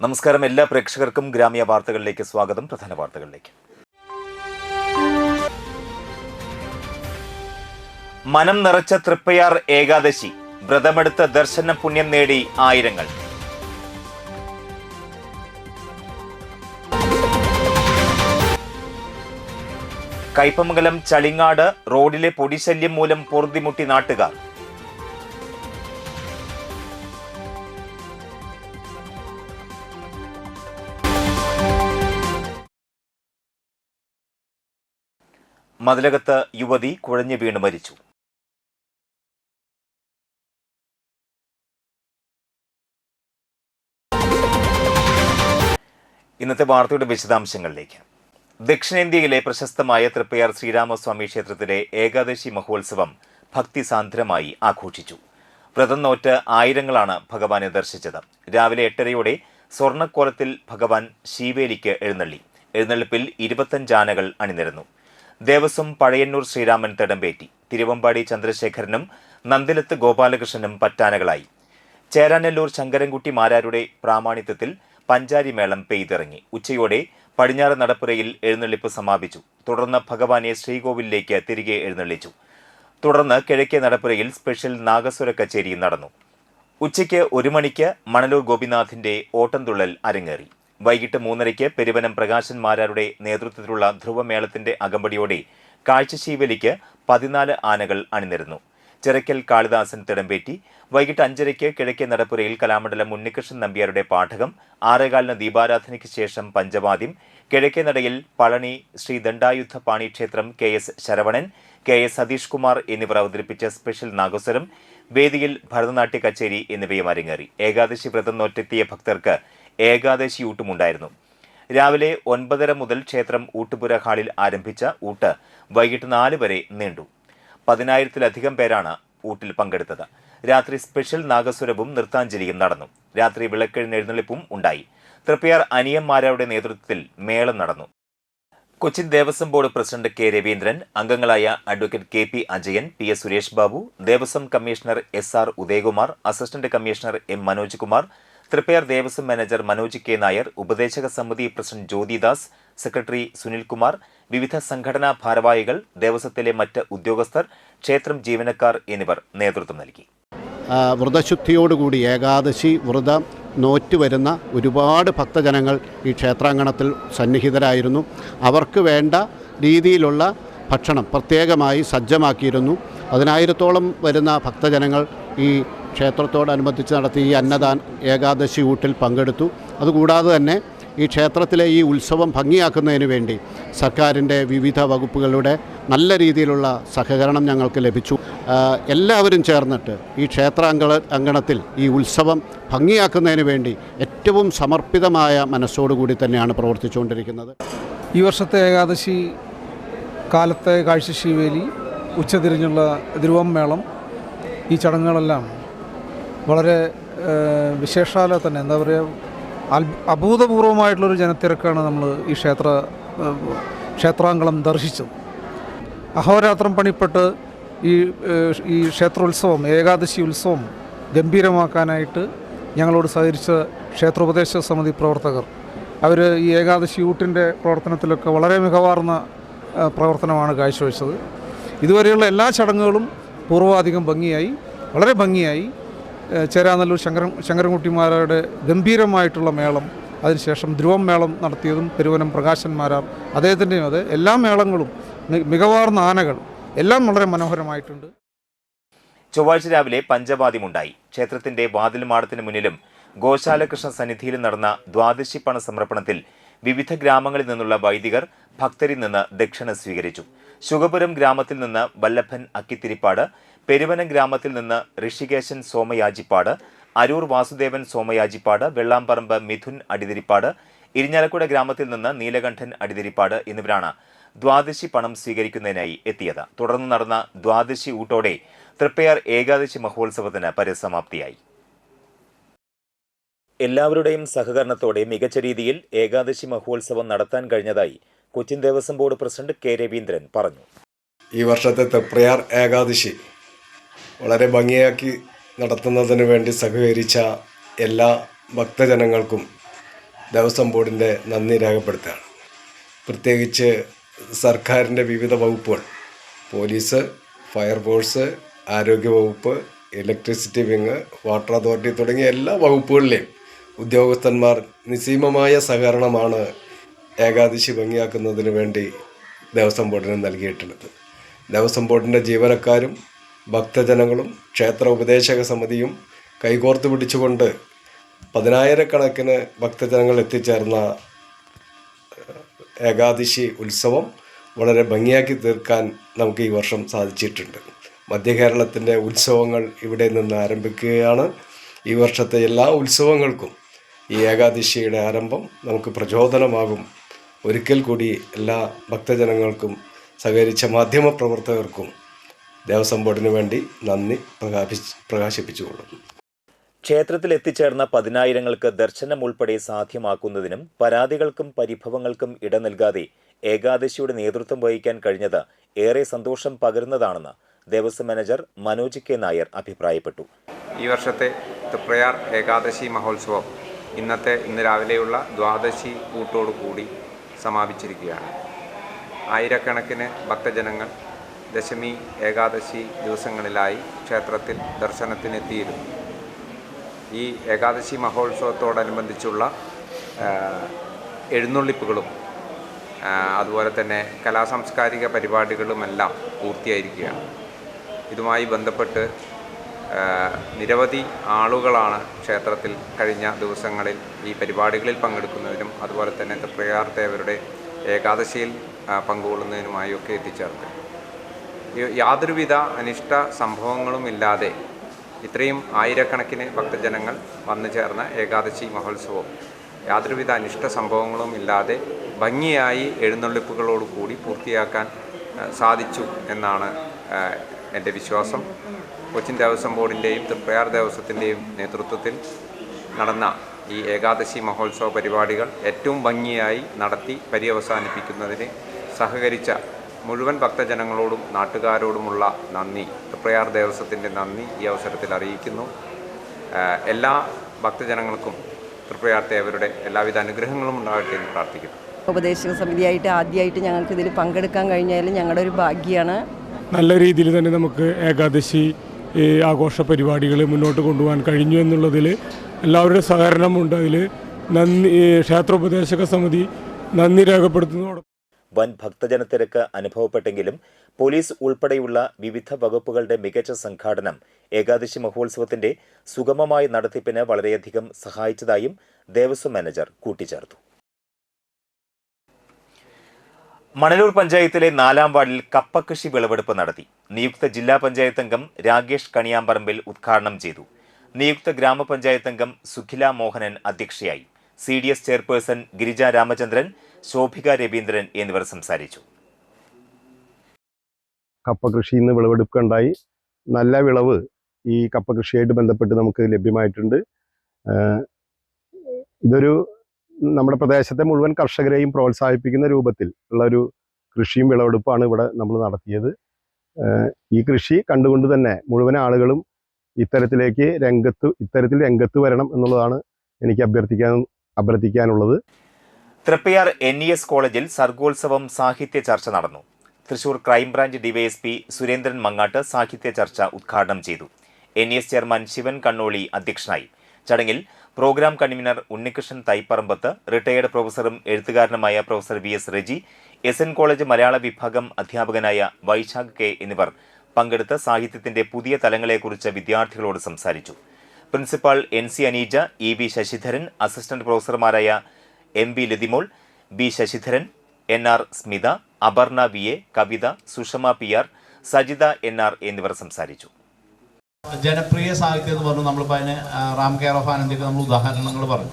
നമസ്കാരം. എല്ലാ പ്രേക്ഷകർക്കും ഗ്രാമീയ വാർത്തകളിലേക്ക് സ്വാഗതം. പ്രധാന വാർത്തകളിലേക്ക്. മനം നിറച്ച തൃപ്പയാർ ഏകാദശി, വ്രതമെടുത്ത് ദർശന പുണ്യം നേടി ആയിരങ്ങൾ. കയ്പമംഗലം ചളിങ്ങാട് റോഡിലെ പൊടിശല്യം മൂലം പൊറുതിമുട്ടി നാട്ടുകാർ. മതിലകത്ത് യുവതി കുഴഞ്ഞു വീണ് മരിച്ചു. ഇന്നത്തെ വാർത്തയുടെ വിശദാംശങ്ങളിലേക്ക്. ദക്ഷിണേന്ത്യയിലെ പ്രശസ്തമായ തൃപ്പയാർ ശ്രീരാമസ്വാമി ക്ഷേത്രത്തിലെ ഏകാദശി മഹോത്സവം ഭക്തിസാന്ദ്രമായി ആഘോഷിച്ചു. വ്രതം നോറ്റ് ആയിരങ്ങളാണ് ഭഗവാനെ ദർശിച്ചത്. രാവിലെ 8:30 സ്വർണ്ണക്കോലത്തിൽ ഭഗവാൻ ശീവേലിക്ക് എഴുന്നള്ളി. എഴുന്നള്ളിപ്പിൽ 25 ആനകൾ അണിനിരന്നു. ദേവസ്വം പഴയന്നൂർ ശ്രീരാമൻ തടംപേറ്റി. തിരുവമ്പാടി ചന്ദ്രശേഖരനും നന്ദിലത്ത് ഗോപാലകൃഷ്ണനും പറ്റാനകളായി. ചേരാനെല്ലൂർ ശങ്കരൻകുട്ടി മാരാരുടെ പ്രാമാണിത്വത്തിൽ പഞ്ചാരി മേളം പെയ്തിറങ്ങി. ഉച്ചയോടെ പടിഞ്ഞാറ് നടപ്പുരയിൽ എഴുന്നള്ളിപ്പ് സമാപിച്ചു. തുടർന്ന് ഭഗവാനെ ശ്രീകോവിലേക്ക് തിരികെ എഴുന്നള്ളിച്ചു. തുടർന്ന് കിഴക്കേ നടപ്പുരയിൽ സ്പെഷ്യൽ നാഗസ്വര കച്ചേരി നടന്നു. ഉച്ചയ്ക്ക് 1 മണിക്ക് മണലൂർ ഗോപിനാഥിന്റെ ഓട്ടംതുള്ളൽ അരങ്ങേറി. വൈകിട്ട് 3:30 പെരുവനം പ്രകാശൻ മാരാരുടെ നേതൃത്വത്തിലുള്ള ധ്രുവമേളത്തിന്റെ അകമ്പടിയോടെ കാഴ്ചശീവലിക്ക് 14 ആനകൾ അണിനിരന്നു. ചിറക്കൽ കാളിദാസൻ തിടമ്പേറ്റി. വൈകിട്ട് 5:30 കിഴക്കേ നടപ്പുരയിൽ കലാമണ്ഡലം ഉണ്ണികൃഷ്ണൻ നമ്പ്യാരുടെ പാഠകം. 6:15 ദീപാരാധനയ്ക്ക് ശേഷം പഞ്ചവാദ്യം. കിഴക്കേ നടയിൽ പളനി ശ്രീ ദണ്ഡായുധ പാണി ക്ഷേത്രം KS ശരവണൻ, KS സതീഷ് കുമാർ എന്നിവർ അവതരിപ്പിച്ച സ്പെഷ്യൽ നാഗസ്വരം, വേദിയിൽ ഭരതനാട്യ കച്ചേരി എന്നിവയും അരങ്ങേറി. ഏകാദശി വ്രതം നോറ്റെത്തിയ ഭക്തർക്ക് ഏകാദശി ഊട്ടുമുണ്ടായിരുന്നു. രാവിലെ 9:30 മുതൽ ക്ഷേത്രം ഊട്ടുപുര ഹാളിൽ ആരംഭിച്ച ഊട്ട് വൈകിട്ട് 4 വരെ നീണ്ടു. 10,000-ലധികം പേരാണ് ഊട്ടിൽ പങ്കെടുത്തത്. രാത്രി സ്പെഷ്യൽ നാഗസ്വരവും നൃത്താഞ്ജലിയും നടന്നു. രാത്രി വിളക്കെഴുന്നള്ളിപ്പും ഉണ്ടായി. തൃപ്പയാർ അനിയന്മാരുടെ നേതൃത്വത്തിൽ മേളം നടന്നു. Cochin Devaswom board president K. Raveendran, അംഗങ്ങളായ advocate KP Ajayan, PS Suresh Babu, Devaswom commissioner SR Udayakumar, assistant commissioner M. Manoj Kumar, Triprayar Devaswom manager Manoj K. Nair, ഉപദേശക സമിതി പ്രസിഡന്റ് ജ്യോതിദാസ്, സെക്രട്ടറി സുനിൽകുമാർ, വിവിധ സംഘടനാ ഭാരവാഹികൾ, ദേവസ്വത്തിലെ മറ്റ് ഉദ്യോഗസ്ഥർ, ക്ഷേത്രം ജീവനക്കാർ എന്നിവർ നേതൃത്വം നൽകി. വ്രതശുദ്ധിയോടുകൂടി ഏകാദശി വ്രതം നോറ്റുവരുന്ന ഒരുപാട് ഭക്തജനങ്ങൾ ഈ ക്ഷേത്രാങ്കണത്തിൽ സന്നിഹിതരായിരുന്നു. അവർക്ക് വേണ്ട രീതിയിലുള്ള ഭക്ഷണം പ്രത്യേകമായി സജ്ജമാക്കിയിരുന്നു. 10,000-ഓളം വരുന്ന ഭക്തജനങ്ങൾ ഈ ക്ഷേത്രത്തോടനുബന്ധിച്ച് നടത്തിയ ഈ ഏകാദശി ഊട്ടിൽ പങ്കെടുത്തു. അതുകൂടാതെ തന്നെ ഈ ക്ഷേത്രത്തിലെ ഈ ഉത്സവം ഭംഗിയാക്കുന്നതിന് വേണ്ടി സർക്കാരിൻ്റെ വിവിധ വകുപ്പുകളുടെ നല്ല രീതിയിലുള്ള സഹകരണം ഞങ്ങൾക്ക് ലഭിച്ചു. എല്ലാവരും ചേർന്നിട്ട് ഈ അങ്കണത്തിൽ ഈ ഉത്സവം ഭംഗിയാക്കുന്നതിന് വേണ്ടി ഏറ്റവും സമർപ്പിതമായ മനസ്സോടുകൂടി തന്നെയാണ് പ്രവർത്തിച്ചുകൊണ്ടിരിക്കുന്നത്. ഈ വർഷത്തെ ഏകാദശി കാലത്തെ കാഴ്ചശീവേലി, ഉച്ചതിരിഞ്ഞുള്ള ധ്രുവമേളം, ഈ ചടങ്ങുകളെല്ലാം വളരെ വിശേഷാല തന്നെ, എന്താ പറയുക, അഭൂതപൂർവമായിട്ടുള്ളൊരു ജനത്തിരക്കാണ് നമ്മൾ ഈ ക്ഷേത്രാങ്കണം ദർശിച്ചത്. അഹോരാത്രം പണിപ്പെട്ട് ഈ ക്ഷേത്രോത്സവം, ഏകാദശി ഉത്സവം ഗംഭീരമാക്കാനായിട്ട് ഞങ്ങളോട് സഹകരിച്ച ക്ഷേത്രോപദേശ സമിതി പ്രവർത്തകർ, അവർ ഈ ഏകാദശി ഊട്ടിൻ്റെ പ്രവർത്തനത്തിലൊക്കെ വളരെ മികവാർന്ന പ്രവർത്തനമാണ് കാഴ്ചവെച്ചത്. ഇതുവരെയുള്ള എല്ലാ ചടങ്ങുകളും പൂർവാധികം വളരെ ഭംഗിയായി. ചേരാനെല്ലൂർ ശങ്കരൻകുട്ടിമാരുടെ ഗംഭീരമായിട്ടുള്ള മേളം, അതിനുശേഷം ധ്രുവം മേളം നടത്തിയതും പെരുവനം പ്രകാശൻ മാരാർ, അദ്ദേഹത്തിൻ്റെയും അതെ എല്ലാ മേളങ്ങളും, മികവാർന്ന ആനകൾ എല്ലാം വളരെ മനോഹരമായിട്ടുണ്ട്. ചൊവ്വാഴ്ച രാവിലെ പഞ്ചവാദ്യമുണ്ടായി. ക്ഷേത്രത്തിന്റെ വാതിൽമാടത്തിന് മുന്നിലും ഗോശാലകൃഷ്ണ സന്നിധിയിലും നടന്ന ദ്വാദശി പണ സമർപ്പണത്തിൽ വിവിധ ഗ്രാമങ്ങളിൽ നിന്നുള്ള വൈദികർ ഭക്തരിൽ നിന്ന് ദക്ഷിണ സ്വീകരിച്ചു. ശുഗപുരം ഗ്രാമത്തിൽ നിന്ന് വല്ലഭൻ അക്കിത്തിരിപ്പാട്, പെരുവനം ഗ്രാമത്തിൽ നിന്ന് ഋഷികേശൻ സോമയാജിപ്പാട്, അരൂർ വാസുദേവൻ സോമയാജിപ്പാട്, വെള്ളാമ്പറമ്പ് മിഥുൻ അടിതിരിപ്പാട്, ഇരിഞ്ഞാലക്കുട ഗ്രാമത്തിൽ നിന്ന് നീലകണ്ഠൻ അടിതിരിപ്പാട് എന്നിവരാണ് ദ്വാദശി പണം സ്വീകരിക്കുന്നതിനായി എത്തിയത്. തുടർന്ന് നടന്ന ദ്വാദശി ഊട്ടോടെ തൃപ്പയാർ ഏകാദശി മഹോത്സവത്തിന് പരിസമാപ്തിയായി. എല്ലാവരുടെയും സഹകരണത്തോടെ മികച്ച രീതിയിൽ ഏകാദശി മഹോത്സവം നടത്താൻ കഴിഞ്ഞതായി Cochin Devaswom board president K. Raveendran പറഞ്ഞു. ഈ വർഷത്തെ തൃപ്പയാർ ഏകാദശി വളരെ ഭംഗിയാക്കി നടത്തുന്നതിന് വേണ്ടി സഹകരിച്ച എല്ലാ ഭക്തജനങ്ങൾക്കും ദേവസ്വം ബോർഡിൻ്റെ നന്ദി രേഖപ്പെടുത്തുകയാണ്. പ്രത്യേകിച്ച് സർക്കാരിൻ്റെ വിവിധ വകുപ്പുകൾ, പോലീസ്, ഫയർഫോഴ്സ്, ആരോഗ്യവകുപ്പ്, ഇലക്ട്രിസിറ്റി വിങ്, വാട്ടർ അതോറിറ്റി തുടങ്ങിയ എല്ലാ വകുപ്പുകളിലെയും ഉദ്യോഗസ്ഥന്മാർ നിസ്സീമമായ സഹകരണമാണ് ഏകാദശി ഭംഗിയാക്കുന്നതിന് വേണ്ടി ദേവസ്വം ബോർഡിന് നൽകിയിട്ടുള്ളത്. ദേവസ്വം ബോർഡിൻ്റെ ജീവനക്കാരും ഭക്തജനങ്ങളും ക്ഷേത്ര ഉപദേശക സമിതിയും കൈകോർത്ത് പിടിച്ചുകൊണ്ട് 10,000-കണക്കിന് ഭക്തജനങ്ങൾ എത്തിച്ചേർന്ന ഏകാദശി ഉത്സവം വളരെ ഭംഗിയാക്കി തീർക്കാൻ നമുക്ക് ഈ വർഷം സാധിച്ചിട്ടുണ്ട്. മധ്യകേരളത്തിൻ്റെ ഉത്സവങ്ങൾ ഇവിടെ നിന്ന് ആരംഭിക്കുകയാണ്. ഈ വർഷത്തെ എല്ലാ ഉത്സവങ്ങൾക്കും ഈ ഏകാദശിയുടെ ആരംഭം നമുക്ക് പ്രചോദനമാകും. ഒരിക്കൽ കൂടി എല്ലാ ഭക്തജനങ്ങൾക്കും സഹകരിച്ച മാധ്യമപ്രവർത്തകർക്കും ദേവസ്വം ബോർഡിന് വേണ്ടി നന്ദി പ്രകാശിപ്പിച്ചുകൊള്ളുന്നു. ക്ഷേത്രത്തിൽ എത്തിച്ചേർന്ന 10,000-ങ്ങൾക്ക് ദർശനം ഉൾപ്പെടെ സാധ്യമാക്കുന്നതിനും പരാതികൾക്കും പരിഭവങ്ങൾക്കും ഇട നൽകാതെ ഏകാദശിയുടെ നേതൃത്വം വഹിക്കാൻ കഴിഞ്ഞത് ഏറെ സന്തോഷം പകരുന്നതാണെന്ന് ദേവസ്വം മാനേജർ മനോജ് കെ നായർ അഭിപ്രായപ്പെട്ടു. ഈ വർഷത്തെ തൃപ്രയാർ ഏകാദശി മഹോത്സവം ഇന്ന് രാവിലെയുള്ള ദ്വാദശി കൂട്ടോടുകൂടി സമാപിച്ചിരിക്കുകയാണ്. ആയിരക്കണക്കിന് ഭക്തജനങ്ങൾ ദശമി ഏകാദശി ദിവസങ്ങളിലായി ക്ഷേത്രത്തിൽ ദർശനത്തിനെത്തിയിരുന്നു. ഈ ഏകാദശി മഹോത്സവത്തോടനുബന്ധിച്ചുള്ള എഴുന്നള്ളിപ്പുകളും അതുപോലെ തന്നെ കലാസാംസ്കാരിക പരിപാടികളുമെല്ലാം പൂർത്തിയായിരിക്കുകയാണ്. ഇതുമായി ബന്ധപ്പെട്ട് നിരവധി ആളുകളാണ് ക്ഷേത്രത്തിൽ കഴിഞ്ഞ ദിവസങ്ങളിൽ ഈ പരിപാടികളിൽ പങ്കെടുക്കുന്നതിനും അതുപോലെ തന്നെ തൃപ്രയാർ ദേവരുടെ ഏകാദശിയിൽ പങ്കുകൊള്ളുന്നതിനുമായൊക്കെ എത്തിച്ചേർന്നത്. യാതൊരുവിധ അനിഷ്ട സംഭവങ്ങളും ഇല്ലാതെ ഇത്രയും ആയിരക്കണക്കിന് ഭക്തജനങ്ങൾ വന്നു ചേർന്ന ഏകാദശി മഹോത്സവം യാതൊരുവിധ അനിഷ്ട സംഭവങ്ങളും ഇല്ലാതെ ഭംഗിയായി എഴുന്നള്ളിപ്പുകളോടുകൂടി പൂർത്തിയാക്കാൻ സാധിച്ചു എന്നാണ് എൻ്റെ വിശ്വാസം. കൊച്ചിൻ ദേവസ്വം ബോർഡിൻ്റെയും തൃപ്രയാർ ദേവസ്വത്തിൻ്റെയും നേതൃത്വത്തിൽ നടന്ന ഈ ഏകാദശി മഹോത്സവ പരിപാടികൾ ഏറ്റവും ഭംഗിയായി നടത്തി പര്യവസാനിപ്പിക്കുന്നതിന് സഹകരിച്ച മുഴുവൻ ഭക്തജനങ്ങളോടും നാട്ടുകാരോടുമുള്ള നന്ദി, തൃപ്രയാർ ദേവസ്വത്തിൻ്റെ നന്ദി ഈ അവസരത്തിൽ അറിയിക്കുന്നു. എല്ലാ ഭക്തജനങ്ങൾക്കും തൃപ്രയാർ ദേവരുടെ എല്ലാവിധ അനുഗ്രഹങ്ങളും ഉണ്ടാകട്ടെ എന്ന് പ്രാർത്ഥിക്കുന്നു. ഉപദേശക സമിതിയായിട്ട് ആദ്യമായിട്ട് ഞങ്ങൾക്ക് ഇതിൽ പങ്കെടുക്കാൻ കഴിഞ്ഞാലും ഞങ്ങളുടെ ഒരു ഭാഗ്യമാണ്. നല്ല രീതിയിൽ തന്നെ നമുക്ക് ഏകാദശി ആഘോഷ പരിപാടികൾ മുന്നോട്ട് കൊണ്ടുപോകാൻ കഴിഞ്ഞു എന്നുള്ളതിൽ എല്ലാവരുടെ സഹകരണമുണ്ട്. അതിൽ ക്ഷേത്രോപദേശക സമിതി നന്ദി രേഖപ്പെടുത്തുന്നതോടൊപ്പം വൻ ഭക്തജനത്തിരക്ക് അനുഭവപ്പെട്ടെങ്കിലും പോലീസ് ഉൾപ്പെടെയുള്ള വിവിധ വകുപ്പുകളുടെ മികച്ച സംഘാടനം ഏകാദശി മഹോത്സവത്തിന്റെ സുഗമമായ നടത്തിപ്പിന് വളരെയധികം സഹായിച്ചതായും ദേവസ്വം മാനേജർ കൂട്ടിച്ചേർത്തു. മണലൂർ പഞ്ചായത്തിലെ 4-ാം വാർഡിൽ കപ്പകൃഷി വിളവെടുപ്പ് നടത്തി. നിയുക്ത ജില്ലാ പഞ്ചായത്ത് അംഗം രാകേഷ് കണിയാമ്പറമ്പിൽ ഉദ്ഘാടനം ചെയ്തു. നിയുക്ത ഗ്രാമപഞ്ചായത്ത് അംഗം സുഖില മോഹനൻ അധ്യക്ഷയായി. CDS ചെയർപേഴ്സൺ ഗിരിജ രാമചന്ദ്രൻ, ശോഭിക രവീന്ദ്രൻ എന്നിവർ സംസാരിച്ചു. കപ്പ കൃഷിയിൽ നിന്ന് വിളവെടുക്കുകയുണ്ടായി. നല്ല വിളവ് ഈ കപ്പ കൃഷിയായിട്ട് ബന്ധപ്പെട്ട് നമുക്ക് ലഭ്യമായിട്ടുണ്ട്. ഇതൊരു നമ്മുടെ പ്രദേശത്തെ മുഴുവൻ കർഷകരെയും പ്രോത്സാഹിപ്പിക്കുന്ന രൂപത്തിൽ ഉള്ള ഒരു കൃഷിയും വിളവെടുപ്പാണ് ഇവിടെ നമ്മൾ നടത്തിയത്. ഈ കൃഷി കണ്ടുകൊണ്ട് തന്നെ മുഴുവൻ ആളുകളും ഇത്തരത്തിൽ രംഗത്ത് വരണം എന്നുള്ളതാണ് എനിക്ക് അഭ്യർത്ഥിക്കാനുള്ളത്. തൃപ്പയാർ NES കോളേജിൽ സർഗോത്സവം സാഹിത്യ ചർച്ച നടന്നു. തൃശൂർ ക്രൈംബ്രാഞ്ച് ഡിവൈഎസ്പി സുരേന്ദ്രൻ മങ്ങാട്ട് സാഹിത്യ ചർച്ച ഉദ്ഘാടനം ചെയ്തു. NES ചെയർമാൻ ശിവൻ കണ്ണോളി അധ്യക്ഷനായി. ചടങ്ങിൽ programme convener Unnikrishnan Thaiparambath, retired പ്രൊഫസറും എഴുത്തുകാരനുമായ professor VS Reji, SN college മലയാള വിഭാഗം അധ്യാപകനായ വൈശാഖ് K എന്നിവർ പങ്കെടുത്ത് സാഹിത്യത്തിന്റെ പുതിയ തലങ്ങളെക്കുറിച്ച് വിദ്യാർത്ഥികളോട് സംസാരിച്ചു. Principal NC Aneeja, EV Sasidharan, assistant പ്രൊഫസർമാരായ MB Lathimol, B Sasidharan, NR Smitha, Aparna VA, Kavitha, Sushama PR, Sajitha NR എന്നിവർ സംസാരിച്ചു. ജനപ്രിയ സാഹിത്യം എന്ന് പറഞ്ഞു നമ്മളിപ്പോൾ അതിന് റാം കെയർ ഓഫ് ആനന്ദിക്ക് നമ്മൾ ഉദാഹരണങ്ങൾ പറഞ്ഞു.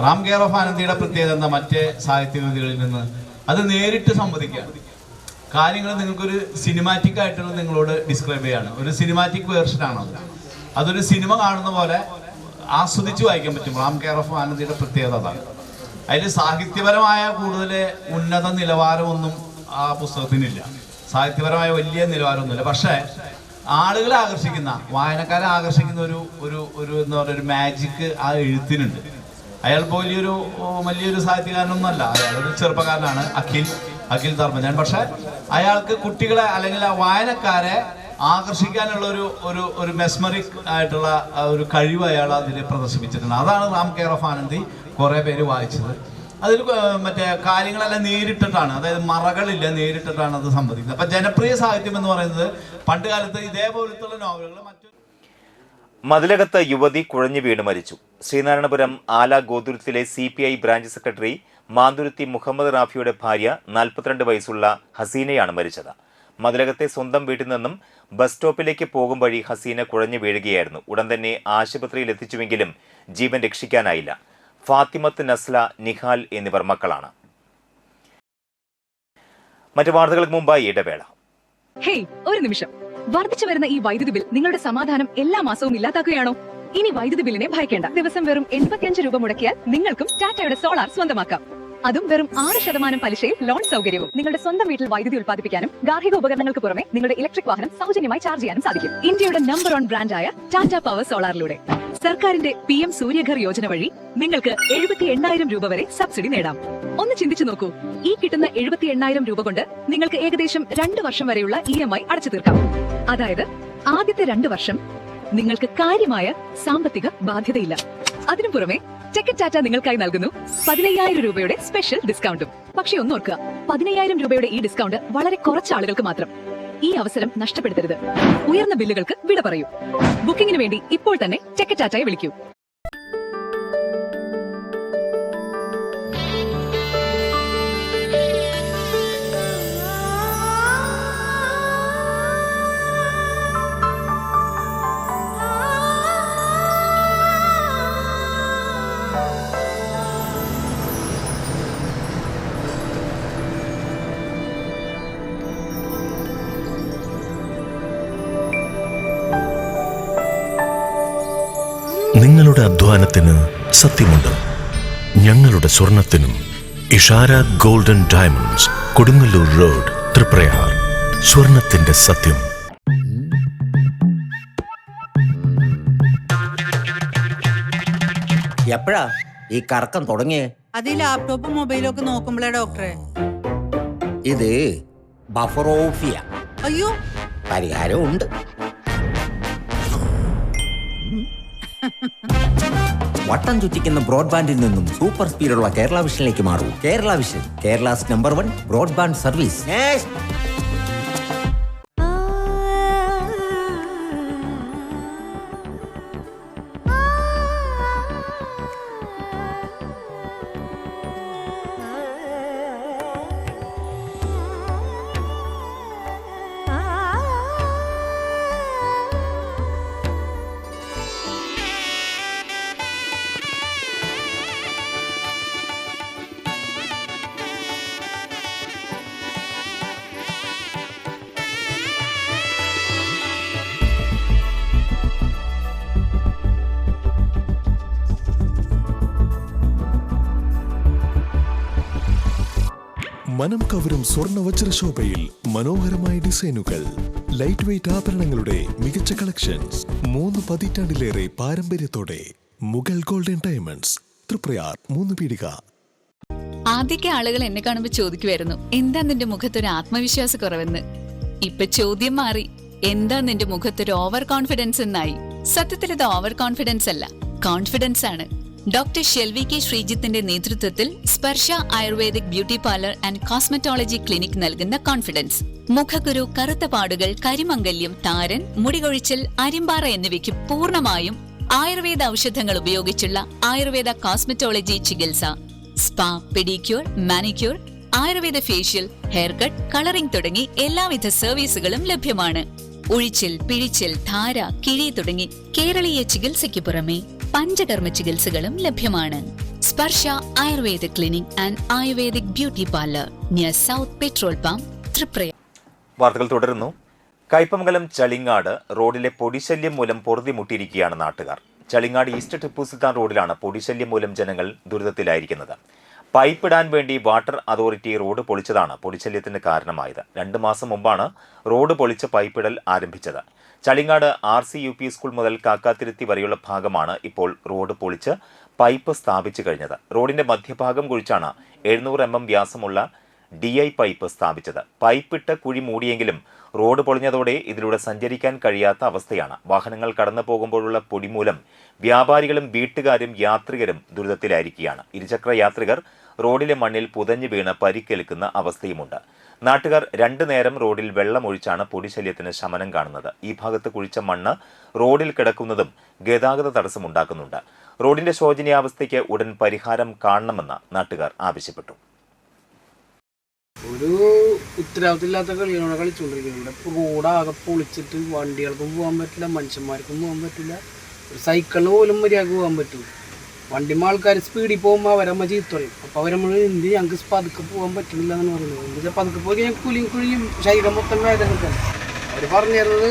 റാം കെയർ ഓഫ് ആനന്ദിയുടെ പ്രത്യേകത എന്താ? മറ്റേ സാഹിത്യകൃതികളിൽ നിന്ന് അത് നേരിട്ട് സംവദിക്കുകയാണ്. കാര്യങ്ങൾ നിങ്ങൾക്കൊരു സിനിമാറ്റിക് ആയിട്ടുള്ള നിങ്ങളോട് ഡിസ്ക്രൈബ് ചെയ്യാണ്. ഒരു സിനിമാറ്റിക് വേർഷനാണത്. അതൊരു സിനിമ കാണുന്ന പോലെ ആസ്വദിച്ച് വായിക്കാൻ പറ്റും. റാം കെയർ ഓഫ് ആനന്ദിയുടെ പ്രത്യേകത അതാണ്. അതിൽ സാഹിത്യപരമായ കൂടുതൽ ഉന്നത നിലവാരമൊന്നും ആ പുസ്തകത്തിനില്ല. സാഹിത്യപരമായ വലിയ നിലവാരമൊന്നുമില്ല. പക്ഷേ ആളുകളെ ആകർഷിക്കുന്ന, വായനക്കാരെ ആകർഷിക്കുന്ന ഒരു എന്താ പറയുക, ഒരു മാജിക്ക് ആ എഴുത്തിനുണ്ട്. അയാൾ വലിയൊരു സാഹിത്യകാരനൊന്നുമല്ല, അയാളൊരു ചെറുപ്പക്കാരനാണ്, അഖിൽ ധർമ്മജൻ. പക്ഷെ അയാൾക്ക് കുട്ടികളെ അല്ലെങ്കിൽ ആ വായനക്കാരെ ആകർഷിക്കാനുള്ള ഒരു മെസ്മറിക് ആയിട്ടുള്ള ഒരു കഴിവ് അയാൾ അതിൽ പ്രദർശിപ്പിച്ചിട്ടുണ്ട്. അതാണ് റാം കെയർ ഓഫ് ആനന്ദി കുറേ പേര് വായിച്ചത്. അതിൽ മറ്റേ കാര്യങ്ങളെല്ലാം നേരിട്ടിട്ടാണ്, അതായത് മറകളില്ല, നേരിട്ടിട്ടാണ് അത് സംഭവിക്കുന്നത്. അപ്പം ജനപ്രിയ സാഹിത്യം എന്ന് പറയുന്നത് പണ്ട് കാലത്ത് ഇതേപോലത്തുള്ള നോവലുകൾ മതിലകത്ത് യുവതി കുഴഞ്ഞു വീണ് മരിച്ചു. ശ്രീനാരായണപുരം ആല ഗോതുരത്തിലെ CPI branch secretary Manthuruthi Muhammad റാഫിയുടെ ഭാര്യ 42 വയസ്സുള്ള ഹസീനയാണ് മരിച്ചത്. മതിലകത്തെ സ്വന്തം വീട്ടിൽ നിന്നും ബസ് സ്റ്റോപ്പിലേക്ക് പോകും വഴി ഹസീന കുഴഞ്ഞു വീഴുകയായിരുന്നു. ഉടൻ തന്നെ ആശുപത്രിയിൽ എത്തിച്ചുവെങ്കിലും ജീവൻ രക്ഷിക്കാനായില്ല. ഫാത്തിമത്ത്, നസ്ല, നിഹാൽ എന്നിവർ മക്കളാണ്. മറ്റു വാർത്തകൾക്ക് മുമ്പായി ഇടവേള. ഹേയ്, ഒരു നിമിഷം. വർദ്ധിച്ചു വരുന്ന ഈ വൈദ്യുതി ബിൽ നിങ്ങളുടെ സമാധാനം എല്ലാ മാസവും ഇല്ലാതാക്കുകയാണോ? ഇനി വൈദ്യുതി ബില്ലിനെ ഭയക്കേണ്ട. ദിവസം വെറും 85 രൂപ മുടക്കിയാൽ നിങ്ങൾക്കും ടാറ്റയുടെ സോളാർ സ്വന്തമാക്കാം. അതും വെറും 6% പലിശയിൽ ലോൺ സൗകര്യവും. നിങ്ങളുടെ സ്വന്തം വീട്ടിൽ വൈദ്യുതി ഉൽപ്പാദിപ്പിക്കാനും ഗാർഹിക ഉപകരണങ്ങൾക്ക് പുറമെ നിങ്ങളുടെ ഇലക്ട്രിക് വാഹനം സൗജന്യമായി ചാർജ് ചെയ്യാനും സാധിക്കും. ഇന്ത്യയുടെ നമ്പർ 1 ബ്രാൻഡായ ടാറ്റ പവർ സോളാറിലൂടെ സർക്കാരിന്റെ PM സൂര്യഘർ യോജന വഴി നിങ്ങൾക്ക് 78,000 രൂപ വരെ സബ്സിഡി നേടാം. ഒന്ന് ചിന്തിച്ചു നോക്കൂ, ഈ കിട്ടുന്ന 78,000 രൂപ കൊണ്ട് നിങ്ങൾക്ക് ഏകദേശം 2 വർഷം വരെയുള്ള EMI അടച്ചു തീർക്കാം. അതായത് ആദ്യത്തെ 2 വർഷം നിങ്ങൾക്ക് കാര്യമായ സാമ്പത്തിക ബാധ്യതയില്ല. അതിനു പുറമെ ടെക്കറ്റ് ടാറ്റ നിങ്ങൾക്കായി നൽകുന്നു 15,000 രൂപയുടെ സ്പെഷ്യൽ ഡിസ്കൗണ്ടും. പക്ഷേ ഒന്നോർക്കുക, 15,000 രൂപയുടെ ഈ ഡിസ്കൗണ്ട് വളരെ കുറച്ച് ആളുകൾക്ക് മാത്രം. ഈ അവസരം നഷ്ടപ്പെടുത്തരുത്. ഉയർന്ന ബില്ലുകൾക്ക് വിട പറയൂ. ബുക്കിംഗിന് വേണ്ടി ഇപ്പോൾ തന്നെ ടെക്കറ്റ് ടാറ്റയെ വിളിക്കൂ. നിങ്ങളുടെ അധ്വാനത്തിന് സത്യമുണ്ട്, ഞങ്ങളുടെ സ്വർണത്തിനും. Ishara golden diamonds, Kodungallur road, Triprayar. സ്വർണത്തിന്റെ സത്യം. എപ്പോഴാ ഈ കറക്കം തുടങ്ങിയേ? അത് ലാപ്ടോപ്പും മൊബൈലും ഒക്കെ നോക്കുമ്പോഴേ ഡോക്ടറെ. ഇത് ബഫറോഫിയ. അയ്യോ, പരിഹാരം ഉണ്ട്. വട്ടം ചുറ്റിക്കുന്ന ബ്രോഡ്ബാൻഡിൽ നിന്നും സൂപ്പർ സ്പീഡുള്ള കേരള വിഷനിലേക്ക് മാറൂ. Kerala vision, Kerala's number 1 broadband service. മനം കവരും സ്വർണ്ണ വജ്രശോഭയിൽ മനോഹരമായ ഡിസൈനുകൾ, ലൈറ്റ് വെയ്റ്റ് ആഭരണങ്ങളുടെ മികച്ച കളക്ഷൻസ്. 3 പതിറ്റാണ്ടിലേറെ പാരമ്പര്യത്തോടെ മുഗൾ ഗോൾഡൻ ഡയമണ്ട്സ്, തൃപ്രയാർ 3 പീടിക. ആദ്യമൊക്കെ ആളുകൾ എന്നെ കാണുമ്പോൾ ചോദിക്കുമായിരുന്നു, എന്താ നിന്റെ മുഖത്തൊരു ആത്മവിശ്വാസ കുറവെന്ന്. ഇപ്പൊ ചോദ്യം മാറി, എന്താ നിന്റെ മുഖത്തൊരു ഓവർ കോൺഫിഡൻസ് എന്നായി. സത്യത്തിൽ ഇത് ഓവർ കോൺഫിഡൻസ് അല്ല, കോൺഫിഡൻസ് ആണ്. ഡോക്ടർ ഷെൽവി കെ ശ്രീജിത്തിന്റെ നേതൃത്വത്തിൽ Sparsha Ayurvedic beauty parlour and cosmetology clinic നൽകുന്ന കോൺഫിഡൻസ്. മുഖക്കുരു, കറുത്ത പാടുകൾ, കരിമംഗല്യം, താരൻ, മുടികൊഴിച്ചൽ, അരിമ്പാറ എന്നിവയ്ക്ക് പൂർണ്ണമായും ആയുർവേദ ഔഷധങ്ങൾ ഉപയോഗിച്ചുള്ള ആയുർവേദ കോസ്മെറ്റോളജി ചികിത്സ. Spa, pedicure, manicure, Ayurveda facial, hair cut, colouring തുടങ്ങി എല്ലാവിധ സർവീസുകളും ലഭ്യമാണ്. ഉഴിച്ചിൽ, പിഴിച്ചിൽ, ധാര, കിഴി തുടങ്ങി കേരളീയ ചികിത്സയ്ക്ക് പുറമെ പഞ്ചകർമ്മ ചികിത്സകളും ലഭ്യമാണ്. Sparsha Ayurveda clinic and Ayurvedic beauty parlour near south petrol pump, Triprayar. വാർത്തകൾ തുടരുന്നു. കയ്പമംഗലം ചളിങ്ങാട് റോഡിലെ പൊടിശല്യം മൂലം പൊറുതിമുട്ടിയിരിക്കുകയാണ് നാട്ടുകാർ. ചളിങ്ങാട് ഈസ്റ്റ് ടിപ്പു സുൽത്താൻ റോഡിലാണ് പൊടിശല്യം മൂലം ജനങ്ങൾ ദുരിതത്തിലായിരിക്കുന്നത്. പൈപ്പിടാൻ വേണ്ടി വാട്ടർ അതോറിറ്റി റോഡ് പൊളിച്ചതാണ് പൊടിശല്യത്തിന് കാരണമായത്. 2 മാസം മുമ്പാണ് റോഡ് പൊളിച്ച് പൈപ്പിടൽ ആരംഭിച്ചത്. ചളിങ്ങാട് RC UP സ്കൂൾ മുതൽ കാക്കാത്തിരുത്തി വരെയുള്ള ഭാഗമാണ് ഇപ്പോൾ റോഡ് പൊളിച്ച് പൈപ്പ് സ്ഥാപിച്ചു കഴിഞ്ഞത്. റോഡിന്റെ മധ്യഭാഗം കുഴിച്ചാണ് 700 mm വ്യാസമുള്ള DI പൈപ്പ് സ്ഥാപിച്ചത്. പൈപ്പിട്ട് കുഴി മൂടിയെങ്കിലും റോഡ് പൊളിഞ്ഞതോടെ ഇതിലൂടെ സഞ്ചരിക്കാൻ കഴിയാത്ത അവസ്ഥയാണ്. വാഹനങ്ങൾ കടന്നു പോകുമ്പോഴുള്ള പൊടി മൂലം വ്യാപാരികളും വീട്ടുകാരും യാത്രികരും ദുരിതത്തിലായിരിക്കുകയാണ്. ഇരുചക്ര യാത്രികർ റോഡിലെ മണ്ണിൽ പുതഞ്ഞു വീണ് പരിക്കേൽക്കുന്ന അവസ്ഥയുമുണ്ട്. നാട്ടുകാർ 2 നേരം റോഡിൽ വെള്ളമൊഴിച്ചാണ് പൊടിശല്യത്തിന് ശമനം കാണുന്നത്. ഈ ഭാഗത്ത് കുഴിച്ച മണ്ണ് റോഡിൽ കിടക്കുന്നതും ഗതാഗത തടസ്സമുണ്ടാക്കുന്നുണ്ട്. റോഡിന്റെ ശോചനീയാവസ്ഥയ്ക്ക് ഉടൻ പരിഹാരം കാണണമെന്ന് നാട്ടുകാർ ആവശ്യപ്പെട്ടു. ഒരു ഉത്തരവാദിത്തമില്ലാത്ത കളികളാണ് കളിച്ചുകൊണ്ടിരിക്കുന്നത്. ഇപ്പോൾ റോഡാകെ പൊളിച്ചിട്ട് വണ്ടികൾക്കും പോകാൻ പറ്റില്ല, മനുഷ്യന്മാർക്കും പോകാൻ പറ്റില്ല, ഒരു സൈക്കിളിന് പോലും മര്യാദക്ക് പോകാൻ പറ്റും. വണ്ടിമ്മ ആൾക്കാർ സ്പീഡിൽ പോകുമ്പോൾ അവരമ്മ ചീത്ത പറയും. അപ്പോൾ അവരമ്മ എന്ത് ഞങ്ങൾക്ക് പതുക്കെ പോകാൻ പറ്റുന്നില്ല എന്ന് പറയുന്നത്. എന്താ പതുക്കെ പോയി കഴിഞ്ഞാൽ കുഴിയും ശരീരം മൊത്തം വേദന എടുക്കണം. അവർ പറഞ്ഞു തരുന്നത്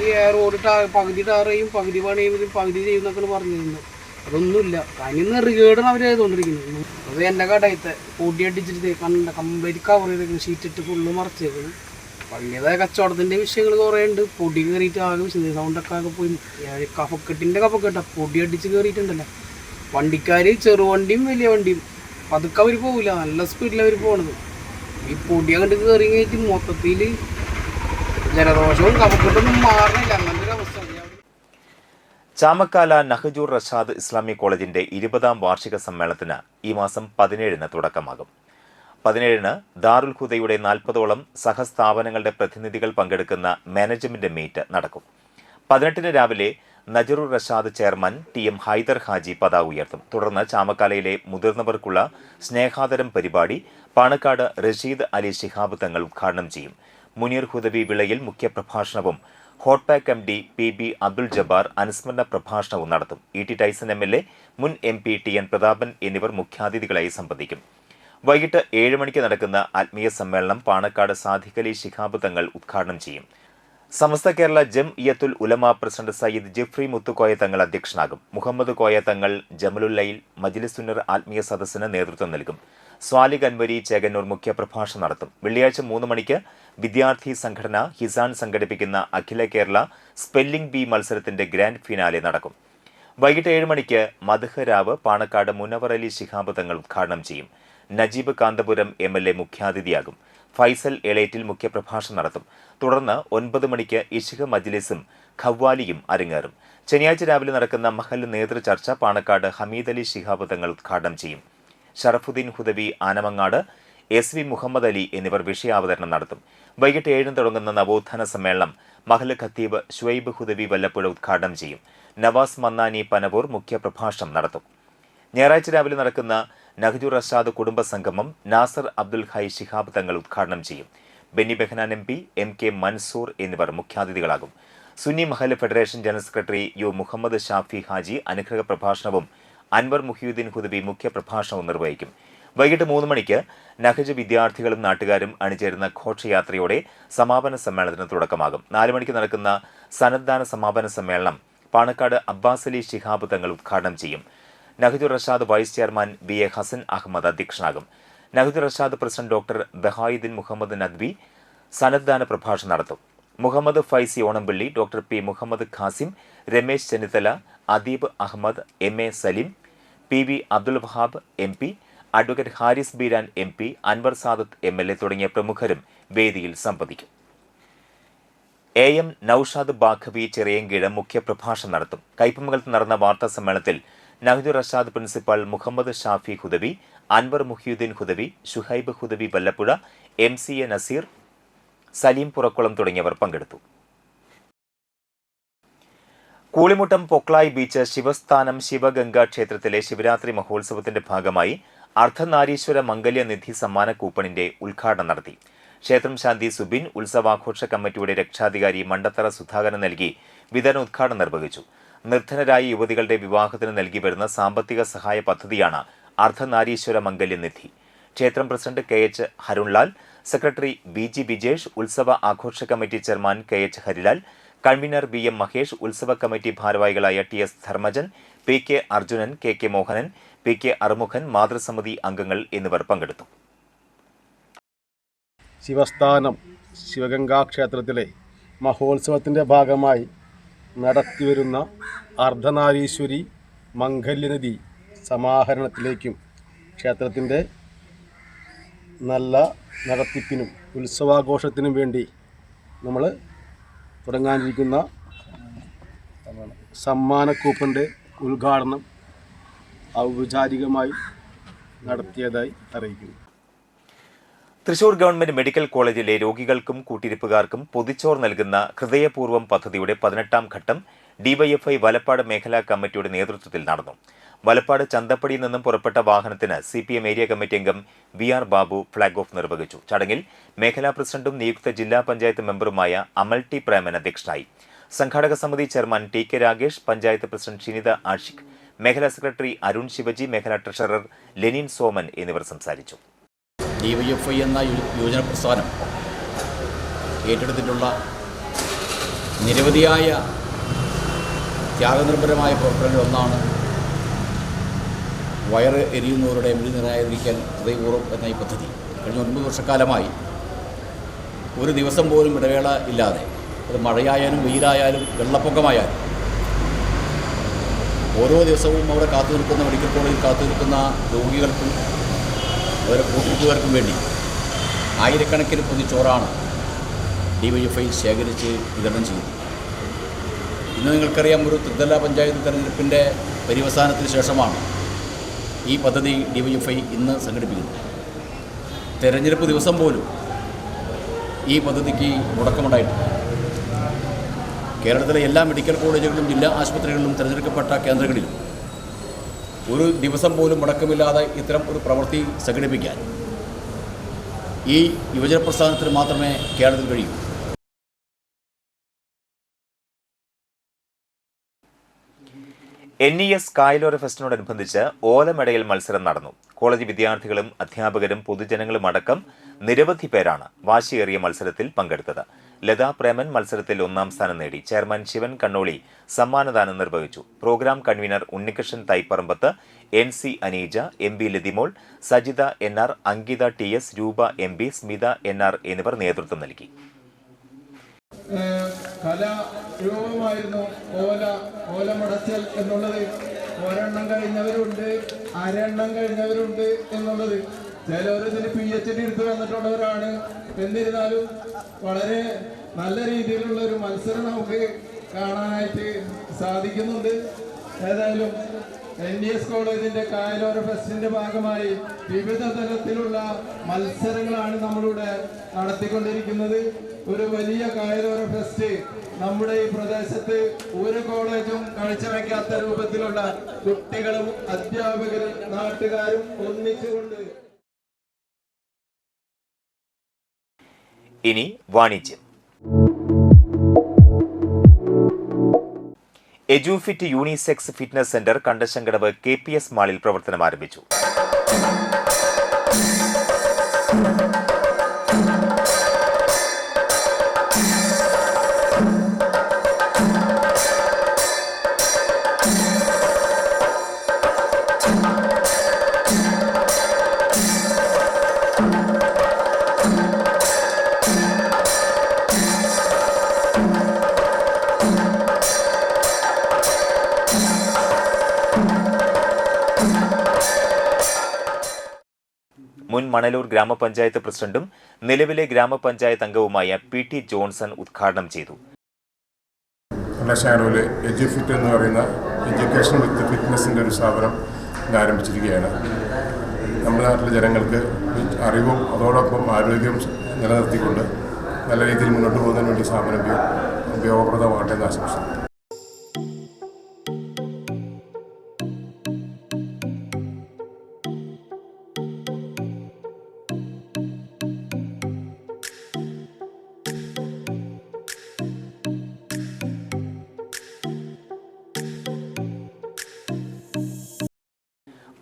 ഈ റോഡ് പകുതി ടാർ ചെയ്യും, പകുതി പണിയും, പകുതി ചെയ്യുന്നൊക്കെ പറഞ്ഞിരുന്നു. അതൊന്നുമില്ല. തനി നെറുകേടാണ് അവർ ചെയ്തുകൊണ്ടിരിക്കുന്നത്. അത് എൻ്റെ കടയത്തെ പൊടി അടിച്ചിട്ട് കംപ്ലീറ്റ് കവർ ചെയ്തേക്കുന്നു, ഷീറ്റിട്ട് ഫുള്ള് മറച്ചേക്കുന്നു. പള്ളിയതായ കച്ചവടത്തിൻ്റെ വിഷയങ്ങൾ കുറേ ഉണ്ട്. പൊടി കയറിയിട്ട് ആകെ വിഷയം, സൗണ്ടൊക്കെ ആകെ പോയി. കഫക്കെട്ടാ പൊടി അടിച്ച് കയറിയിട്ടുണ്ടല്ലോ. വണ്ടിക്കാർ ചെറുവണ്ടിയും വലിയ വണ്ടിയും പതുക്കെ അവർ പോകില്ല, നല്ല സ്പീഡിൽ അവർ പോകണത്. ഈ പൊടി അങ്ങോട്ട് കയറി കഴിഞ്ഞിട്ട് മൊത്തത്തിൽ ജലദോഷവും കഫക്കെട്ടൊന്നും മാറണില്ല. അങ്ങനത്തെ ഒരു അവസ്ഥ. ചാമക്കാല നഹജുർ റഷാദ് ഇസ്ലാമിക് കോളേജിന്റെ 20ാം വാർഷിക സമ്മേളനത്തിന് ഈ മാസം 17-ന് തുടക്കമാകും. 17-ന് ദാറുൽ ഹുദയുടെ 40ഓളം സഹസ്ഥാപനങ്ങളുടെ പ്രതിനിധികൾ പങ്കെടുക്കുന്ന മാനേജ്മെന്റ് മീറ്റ് നടക്കും. 18-ന് രാവിലെ നജറുർ റഷാദ് ചെയർമാൻ TM ഹൈദർ ഹാജി പതാക ഉയർത്തും. തുടർന്ന് ചാമക്കാലയിലെ മുതിർന്നവർക്കുള്ള സ്നേഹാദരം പരിപാടി പാണക്കാട് റഷീദ് അലി ശിഹാബ് തങ്ങൾ ഉദ്ഘാടനം ചെയ്യും. മുനീർ ഹുദവി വിളയിൽ മുഖ്യപ്രഭാഷണവും ഹോട്ട്പാക്ക് MD PB അബ്ദുൽ ജബ്ബാർ അനുസ്മരണ പ്രഭാഷണവും നടത്തും. ET ടൈസൺ MLA, മുൻ MP TN പ്രതാപൻ എന്നിവർ മുഖ്യാതിഥികളായി സംബന്ധിക്കും. വൈകിട്ട് 7 മണിക്ക് നടക്കുന്ന ആത്മീയ സമ്മേളനം പാണക്കാട് സാദിഖ് അലി ശിഹാബ് തങ്ങൾ ഉദ്ഘാടനം ചെയ്യും. സമസ്ത കേരള ജംഇയ്യത്തുൽ ഉലമ പ്രസിഡന്റ് സയ്യിദ് ജിഫ്രി മുത്തുക്കോയ തങ്ങൾ അധ്യക്ഷനാകും. മുഹമ്മദ് കോയ തങ്ങൾ ജമലുല്ലൈൽ മജ്ലിസുന്നർ ആത്മീയ സദസ്സിന് നേതൃത്വം നൽകും. സ്വാലിഖ് അൻവരി ചേകന്നൂർ മുഖ്യപ്രഭാഷണം നടത്തും. വെള്ളിയാഴ്ച 3 മണിക്ക് വിദ്യാർത്ഥി സംഘടന ഹിസാൻ സംഘടിപ്പിക്കുന്ന അഖില കേരള സ്പെല്ലിംഗ് ബി മത്സരത്തിന്റെ ഗ്രാൻഡ് ഫിനാലെ നടക്കും. വൈകിട്ട് 7 മണിക്ക് മദ്ഹ് രാവ് പാണക്കാട് മുനവർ അലി ശിഹാബ് തങ്ങൾ ഉദ്ഘാടനം ചെയ്യും. നജീബ് കാന്തപുരം MLA മുഖ്യാതിഥിയാകും. ഫൈസൽ എളേറ്റിൽ മുഖ്യപ്രഭാഷണം നടത്തും. തുടർന്ന് 9 മണിക്ക് ഇഷ്ഖ് മജ്ലിസും ഖവ്വാലിയും അരങ്ങേറും. ശനിയാഴ്ച രാവിലെ നടക്കുന്ന മഹൽ നേതൃചർച്ച പാണക്കാട് ഹമീദ് അലി ശിഹാബ് തങ്ങൾ ഉദ്ഘാടനം ചെയ്യും. ഷറഫുദ്ദീൻ ഹുദവി ആനമങ്ങാട്, SV മുഹമ്മദ് അലി എന്നിവർ വിഷയാവതരണം നടത്തും. വൈകിട്ട് 7-ന് തുടങ്ങുന്ന നവോത്ഥാന സമ്മേളനം മഹൽ ഖത്തീബ് ഷുഐബ് ഹുദവി വല്ലപ്പുഴ ഉദ്ഘാടനം ചെയ്യും. നവാസ് മന്നാനി പനവൂർ മുഖ്യപ്രഭാഷണം നടത്തും. ഞായറാഴ്ച രാവിലെ നടക്കുന്ന നഹജുർ റഷാദ് കുടുംബ സംഗമം നാസർ അബ്ദുൽ ഹൈ ശിഹാബ് തങ്ങൾ ഉദ്ഘാടനം ചെയ്യും. ബെന്നി ബെഹനാൻ MP, MK മൻസൂർ എന്നിവർ മുഖ്യാതിഥികളാകും. Sunni Mahal federation general secretary U Muhammad Shafi Haji അനുഗ്രഹ പ്രഭാഷണവും അൻവർ മുഹിയുദ്ദീൻ ഹുദവി മുഖ്യപ്രഭാഷണവും നിർവഹിക്കും. വൈകിട്ട് 3 മണിക്ക് നഹജ് വിദ്യാർത്ഥികളും നാട്ടുകാരും അണിചേരുന്ന ഘോഷയാത്രയോടെ സമാപന സമ്മേളനത്തിന് തുടക്കമാകും. 4 മണിക്ക് നടക്കുന്ന സനദ്ദാന സമാപന സമ്മേളനം പാണക്കാട് അബ്ബാസ് അലി ശിഹാബ് തങ്ങൾ ഉദ്ഘാടനം ചെയ്യും. Nahjur Rashad vice chairman BA Hassan Ahmed അധ്യക്ഷനാകും. നഹജുർ റഷാദ് പ്രസിഡന്റ് ഡോക്ടർ ബഹായുദ്ദീൻ മുഹമ്മദ് നദ്വി സനദ്ദാന പ്രഭാഷണം നടത്തും. Muhammad Faizy Onampally, doctor P Muhammad Qasim, Ramesh Chennithala, Adeeb Ahmed, MA Saleem, PV Abdul Wahab MP, advocate Haris Beeran MP, Anwar Sadath MLA തുടങ്ങിയ പ്രമുഖരും വേദിയിൽ സംബന്ധിക്കും. AM നൌഷാദ് ബാഖവി ചെറിയങ്കീഴ് മുഖ്യപ്രഭാഷണം നടത്തും. കയ്പമംഗലത്ത് നടന്ന വാർത്താ സമ്മേളനത്തിൽ നഹജുർ റഷാദ് പ്രിൻസിപ്പൽ മുഹമ്മദ് ഷാഫി ഹുദവി, അൻവർ മുഹിയുദ്ദീൻ ഹുദവി, ഷുഹൈബ് ഹുദവി വല്ലപ്പുഴ, MCA നസീർ, സലീം പുറക്കുളം തുടങ്ങിയവർ പങ്കെടുത്തു. കൂളിമുട്ടം പൊക്ലായ് ബീച്ച് ശിവസ്ഥാനം ശിവഗംഗ ക്ഷേത്രത്തിലെ ശിവരാത്രി മഹോത്സവത്തിന്റെ ഭാഗമായി അർദ്ധനാരീശ്വര മംഗല്യനിധി സമ്മാന കൂപ്പണിന്റെ ഉദ്ഘാടനം നടത്തി. ക്ഷേത്രം ശാന്തി സുബിൻ ഉത്സവാഘോഷ കമ്മിറ്റിയുടെ രക്ഷാധികാരി മണ്ടത്തറ സുധാകരൻ നൽകി വിതരണ ഉദ്ഘാടനം നിർവഹിച്ചു. നിർധനരായ യുവതികളുടെ വിവാഹത്തിന് നൽകി വരുന്ന സാമ്പത്തിക സഹായ പദ്ധതിയാണ് അർദ്ധനാരീശ്വര മംഗല്യനിധി. ക്ഷേത്രം president KH Harunlal, secretary BG Bijesh, ഉത്സവ ആഘോഷ committee chairman KH Harilal, convener BM Mahesh, ഉത്സവ കമ്മിറ്റി ഭാരവാഹികളായ TS Dharmajan, PK Arjunan, KK Mohanan, PK Arumukhan, മാതൃസമിതി അംഗങ്ങൾ എന്നിവർ പങ്കെടുത്തു. ശിവസ്ഥാനം ശിവഗംഗാ ക്ഷേത്രത്തിലെ മഹോത്സവത്തിൻ്റെ ഭാഗമായി നടത്തിവരുന്ന അർദ്ധനാരീശ്വരി മംഗല്യനിധി സമാഹരണത്തിലേക്കും ക്ഷേത്രത്തിൻ്റെ നല്ല നടത്തിപ്പിനും ഉത്സവാഘോഷത്തിനും വേണ്ടി നമ്മൾ തുടങ്ങാനിരിക്കുന്ന സമ്മാന കൂപ്പൻ്റെ ഉദ്ഘാടനം ഔപചാരികമായി നടത്തിയതായി അറിയിക്കുന്നു. തൃശൂർ ഗവൺമെന്റ് മെഡിക്കൽ കോളേജിലെ രോഗികൾക്കും കൂട്ടിരിപ്പുകാർക്കും പൊതിച്ചോർ നൽകുന്ന ഹൃദയപൂർവ്വം പദ്ധതിയുടെ 18ാം ഘട്ടം ഡിവൈഎഫ്ഐ വലപ്പാട് മേഖലാ കമ്മിറ്റിയുടെ നേതൃത്വത്തിൽ നടന്നു. വലപ്പാട് ചന്തപ്പടിയിൽ നിന്നും പുറപ്പെട്ട വാഹനത്തിന് CPM ഏരിയ കമ്മിറ്റി അംഗം VR ബാബു ഫ്ളാഗ് ഓഫ് നിർവഹിച്ചു. ചടങ്ങിൽ മേഖലാ പ്രസിഡന്റും നിയുക്ത ജില്ലാ പഞ്ചായത്ത് മെമ്പറുമായ അമൽ ടി പ്രേമൻ അധ്യക്ഷനായി. സംഘാടക സമിതി chairman TK Ragesh, panchayat president Shinitha Ashiq, മേഖലാ സെക്രട്ടറി അരുൺ ശിവജി, മേഖലാ ട്രഷറർ ലെനിൻ സോമൻ എന്നിവർ സംസാരിച്ചു. DYFI എന്ന യുവജന പ്രസ്ഥാനം ഏറ്റെടുത്തിട്ടുള്ള നിരവധിയായ ത്യാഗനിർഭരമായ പ്രവർത്തനങ്ങളിൽ ഒന്നാണ് വയറ് എരിയുന്നവരുടെ മുടി നിറാതിരിക്കാൻ ഹൃദയപൂർവ്വം എന്ന ഈ പദ്ധതി. കഴിഞ്ഞ 9 വർഷക്കാലമായി ഒരു ദിവസം പോലും ഇടവേള ഇല്ലാതെ, അത് മഴയായാലും വെയിലായാലും വെള്ളപ്പൊക്കമായാലും, ഓരോ ദിവസവും അവിടെ കാത്തു നിൽക്കുന്ന മെഡിക്കൽ കോളേജിൽ കാത്തു നിൽക്കുന്ന രോഗികൾക്കും അവരെ കൂട്ടിരിപ്പുകാർക്കും വേണ്ടി ആയിരക്കണക്കിന് പൊതിച്ചോറാണ് DYFI ശേഖരിച്ച് വിതരണം ചെയ്യുന്നത്. ഇന്ന് നിങ്ങൾക്കറിയാം, ഒരു ത്രിതല പഞ്ചായത്ത് തെരഞ്ഞെടുപ്പിൻ്റെ പര്യവസാനത്തിന് ശേഷമാണ് ഈ പദ്ധതി DYFI ഇന്ന് സംഘടിപ്പിക്കുന്നത്. തെരഞ്ഞെടുപ്പ് ദിവസം പോലും ഈ പദ്ധതിക്ക് മുടക്കമുണ്ടായിട്ടുണ്ട്. കേരളത്തിലെ എല്ലാ മെഡിക്കൽ കോളേജുകളിലും ജില്ലാ ആശുപത്രികളിലും തിരഞ്ഞെടുക്കപ്പെട്ട കേന്ദ്രങ്ങളിലും ഒരു ദിവസം പോലും മുടക്കമില്ലാതെ ഇത്തരം ഒരു പ്രവൃത്തി സംഘടിപ്പിക്കാൻ ഈ യുവജന പ്രസ്ഥാനത്തിന് മാത്രമേ കേരളത്തിൽ കഴിയൂ. NES കായലോര ഫെസ്റ്റിനോടനുബന്ധിച്ച് ഓലമെടയിൽ മത്സരം നടന്നു. കോളേജ് വിദ്യാർത്ഥികളും അധ്യാപകരും പൊതുജനങ്ങളും അടക്കം നിരവധി പേരാണ് വാശിയേറിയ മത്സരത്തിൽ പങ്കെടുത്തത്. ലതാ പ്രേമൻ മത്സരത്തിൽ 1ാം സ്ഥാനം നേടി. ചെയർമാൻ ശിവൻ കണ്ണോളി സമ്മാനദാനം നിർവഹിച്ചു. Programme convener Unnikrishnan Thaiparambath, NC Aneeja, MB Lathimol, Sajitha NR, Ankitha TS, Roopa MB, Smitha NR എന്നിവർ നേതൃത്വം നൽകി. കലാരൂപമായിരുന്നു ഓലമടച്ചൽ എന്നുള്ളത്. ഒരെണ്ണം കഴിഞ്ഞവരുണ്ട്, അരെണ്ണം കഴിഞ്ഞവരുണ്ട് എന്നുള്ളത്. ചിലവർ ഇതിന് PhD എടുത്ത് വന്നിട്ടുള്ളവരാണ്. എന്നിരുന്നാലും വളരെ നല്ല രീതിയിലുള്ള ഒരു മത്സരം നമുക്ക് കാണാനായിട്ട് സാധിക്കുന്നുണ്ട്. ഏതായാലും NES കോളേജിന്റെ കായലോര ഫെസ്റ്റിന്റെ ഭാഗമായി വിവിധ തരത്തിലുള്ള മത്സരങ്ങളാണ് നമ്മളിവിടെ നടത്തിക്കൊണ്ടിരിക്കുന്നത്. ഒരു വലിയ കായലോര ഫെസ്റ്റ് നമ്മുടെ ഈ പ്രദേശത്ത് ഒരു കോളേജും കാഴ്ചവെക്കാത്ത രൂപത്തിലുള്ള കുട്ടികളും അധ്യാപകരും നാട്ടുകാരും ഒന്നിച്ചുകൊണ്ട്. ഇനി വാണിജ്യം. Edufit unisex fitness centre Kandassankadavu KPS മാളിൽ പ്രവർത്തനം ആരംഭിച്ചു. മുൻ മണലൂർ ഗ്രാമപഞ്ചായത്ത് പ്രസിഡന്റും നിലവിലെ ഗ്രാമപഞ്ചായത്ത് അംഗവുമായ PT ജോൺസൺ ഉദ്ഘാടനം ചെയ്തു. കണ്ടശങ്കടവിലെ എജുഫിറ്റ് എന്ന് പറയുന്ന എഡ്യൂക്കേഷൻ വിത്ത് ഫിറ്റ്നസിൻ്റെ ഒരു സ്ഥാപനം ആരംഭിച്ചിരിക്കുകയാണ്. നമ്മുടെ നാട്ടിലെ ജനങ്ങൾക്ക് അറിവും അതോടൊപ്പം ആരോഗ്യവും നിലനിർത്തിക്കൊണ്ട് നല്ല രീതിയിൽ മുന്നോട്ട് പോകുന്നതിന് വേണ്ടി സ്ഥാപനം ഉപയോഗപ്രദമാകട്ടെ എന്ന് ആശംസിക്കുന്നു.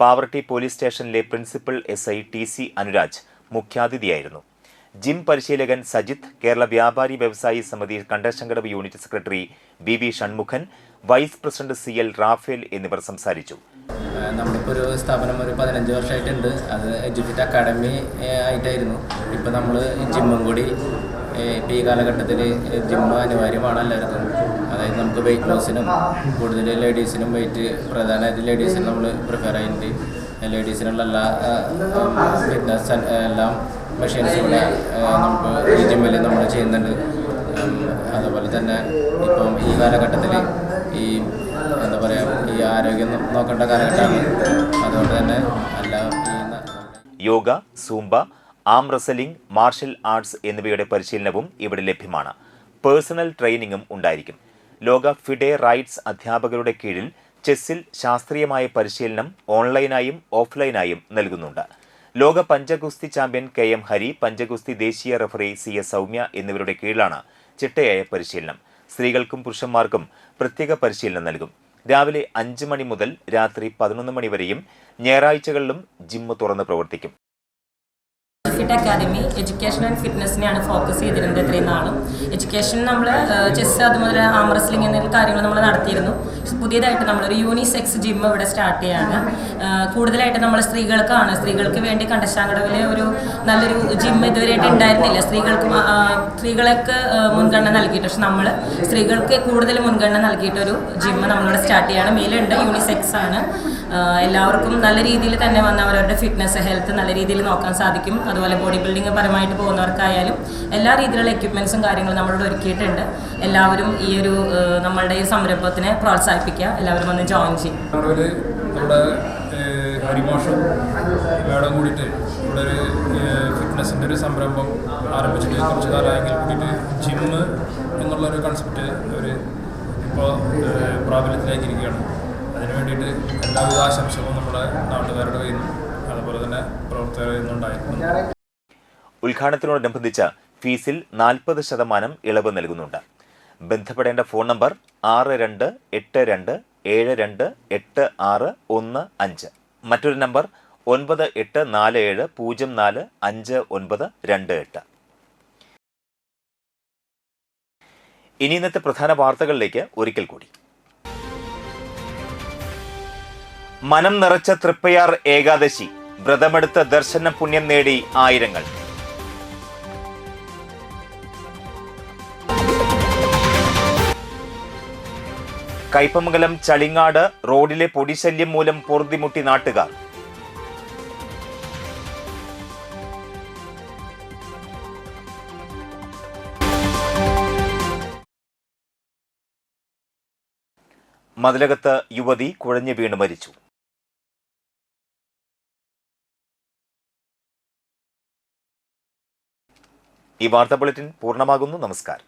പാവർട്ടി പോലീസ് സ്റ്റേഷനിലെ പ്രിൻസിപ്പൽ SI TC അനുരാജ് മുഖ്യാതിഥിയായിരുന്നു. ജിം പരിശീലകൻ Sajith, Kerala Vyapari Vyavasayi Samithi Kandassankadavu unit secretary BV Shanmukhan, vice president CL Raphael എന്നിവർ സംസാരിച്ചു. നമ്മളിപ്പോൾ ഒരു സ്ഥാപനം ഒരു 15 വർഷമായിട്ടുണ്ട്. അത് എജുഫിറ്റ് അക്കാഡമി ആയിട്ടായിരുന്നു. ഇപ്പോൾ നമ്മൾ ജിമ്മും കൂടി ഇപ്പോൾ ഈ കാലഘട്ടത്തിൽ ജിമ്മ് അനിവാര്യമാണ് എല്ലാവർക്കും. അതായത് നമുക്ക് വെയിറ്റ് ലോസിനും കൂടുതൽ ലേഡീസിനും വെയിറ്റ് പ്രധാനമായിട്ട് ലേഡീസിന് നമ്മൾ പ്രിഫർ ചെയ്യുന്നുണ്ട്. ലേഡീസിനുള്ള എല്ലാ ഫിറ്റ്നസ് എല്ലാം മെഷീൻസും ഇവിടെ നമുക്ക് ഈ ജിമ്മിൽ നമ്മൾ ചെയ്യുന്നുണ്ട്. അതുപോലെ തന്നെ ഇപ്പം ഈ കാലഘട്ടത്തിൽ ഈ എന്താ പറയുക ഈ ആരോഗ്യം നോക്കേണ്ട കാലഘട്ടമാണ്. അതുകൊണ്ട് തന്നെ എല്ലാം യോഗ, സൂംബ, ആം റെസ്ലിംഗ്, മാർഷൽ ആർട്സ് എന്നിവയുടെ പരിശീലനവും ഇവിടെ ലഭ്യമാണ്. പേഴ്സണൽ ട്രെയിനിങ്ങും ഉണ്ടായിരിക്കും. ലോക ഫിഡെ റൈറ്റ്സ് അധ്യാപകരുടെ കീഴിൽ ചെസ്സിൽ ശാസ്ത്രീയമായ പരിശീലനം ഓൺലൈനായും ഓഫ്ലൈനായും നൽകുന്നുണ്ട്. ലോക പഞ്ചഗുസ്തി ചാമ്പ്യൻ KM ഹരി, പഞ്ചഗുസ്തി ദേശീയ റഫറി CS സൗമ്യ എന്നിവരുടെ കീഴിലാണ് ചിട്ടയായ പരിശീലനം. സ്ത്രീകൾക്കും പുരുഷന്മാർക്കും പ്രത്യേക പരിശീലനം നൽകും. രാവിലെ 5 മണി മുതൽ രാത്രി 11 മണി വരെയും ഞായറാഴ്ചകളിലും ജിമ്മ് തുറന്ന് പ്രവർത്തിക്കും. ഫിറ്റ് അക്കാദമി എഡ്യൂക്കേഷൻ ആൻഡ് ഫിറ്റ്നസിനെയാണ് ഫോക്കസ് ചെയ്തിരുന്നത് ഇത്രയും നാളും. എഡ്യൂക്കേഷൻ നമ്മൾ ചെസ് അതുപോലെ ആം റെസ്ലിംഗ് എന്നീ കാര്യങ്ങൾ നമ്മൾ നടത്തിയിരുന്നു. പുതിയതായിട്ട് നമ്മളൊരു യൂണിസെക്സ് ജിം ഇവിടെ സ്റ്റാർട്ട് ചെയ്യാണ്. കൂടുതലായിട്ട് നമ്മൾ സ്ത്രീകൾക്ക് വേണ്ടി കണ്ടശാങ്കടവിലെ ഒരു നല്ലൊരു ജിം ഇതുവരെയായിട്ട് ഉണ്ടായിരുന്നില്ല. സ്ത്രീകൾക്ക് മുൻഗണന നൽകിയിട്ട്, പക്ഷെ നമ്മൾ സ്ത്രീകൾക്ക് കൂടുതൽ മുൻഗണന നൽകിയിട്ടൊരു ജിം നമ്മളിവിടെ സ്റ്റാർട്ട് ചെയ്യാണ്. മേലുണ്ട്, യൂണിസെക്സ് ആണ്. എല്ലാവർക്കും നല്ല രീതിയിൽ തന്നെ വന്ന് അവരവരുടെ ഫിറ്റ്നസ് ഹെൽത്ത് നല്ല രീതിയിൽ നോക്കാൻ സാധിക്കും. അതുപോലെ ബോഡി ബിൽഡിംഗ് പരമായിട്ട് പോകുന്നവർക്കായാലും എല്ലാ രീതിയിലുള്ള എക്യുപ്മെൻറ്റ്സും കാര്യങ്ങളും നമ്മളിവിടെ ഒരുക്കിയിട്ടുണ്ട്. എല്ലാവരും ഈ ഒരു നമ്മളുടെ ഈ സംരംഭത്തിനെ പ്രോത്സാഹിപ്പിക്കുക, എല്ലാവരും വന്ന് ജോയിൻ ചെയ്യും. നമ്മുടെ ഹരിമോഷം ഇവയോടെ കൂടിയിട്ട് ഇവിടെ ഒരു ഫിറ്റ്നസിൻ്റെ ഒരു സംരംഭം ആരംഭിച്ചിട്ട് കുറച്ച് കാലമായെങ്കിൽ കൂടിയിട്ട് ജിമ്മ് എന്നുള്ളൊരു കൺസെപ്റ്റ് അവർ ഇപ്പോൾ പ്രാബല്യത്തിലേക്കിരിക്കുകയാണ്. അതിനു വേണ്ടിയിട്ട് എല്ലാവിധ ആശംസകളും നമ്മുടെ നാട്ടുകാരുടെ കയ്യിൽ നിന്നും അതുപോലെ തന്നെ പ്രവർത്തകരിൽ നിന്നുണ്ടായിരുന്നു. ഉദ്ഘാടനത്തിനോടനുബന്ധിച്ച് ഫീസിൽ 40% ഇളവ് നൽകുന്നുണ്ട്. ബന്ധപ്പെടേണ്ട ഫോൺ നമ്പർ 6282728615. മറ്റൊരു നമ്പർ 9847045928. ഇനി ഇന്നത്തെ പ്രധാന വാർത്തകളിലേക്ക് ഒരിക്കൽ കൂടി. മനം നിറച്ച തൃപ്പയാർ ഏകാദശി, വ്രതമെടുത്ത് ദർശന പുണ്യം നേടി ആയിരങ്ങൾ. കയ്പമംഗലം ചളിങ്ങാട് റോഡിലെ പൊടിശല്യം മൂലം പൊറുതിമുട്ടി നാട്ടുകാർ. മതിലകത്ത് യുവതി കുഴഞ്ഞു വീണ് മരിച്ചു. ഈ വാർത്താ ബുള്ളറ്റിൻ പൂർണ്ണമാകുന്നു. നമസ്കാരം.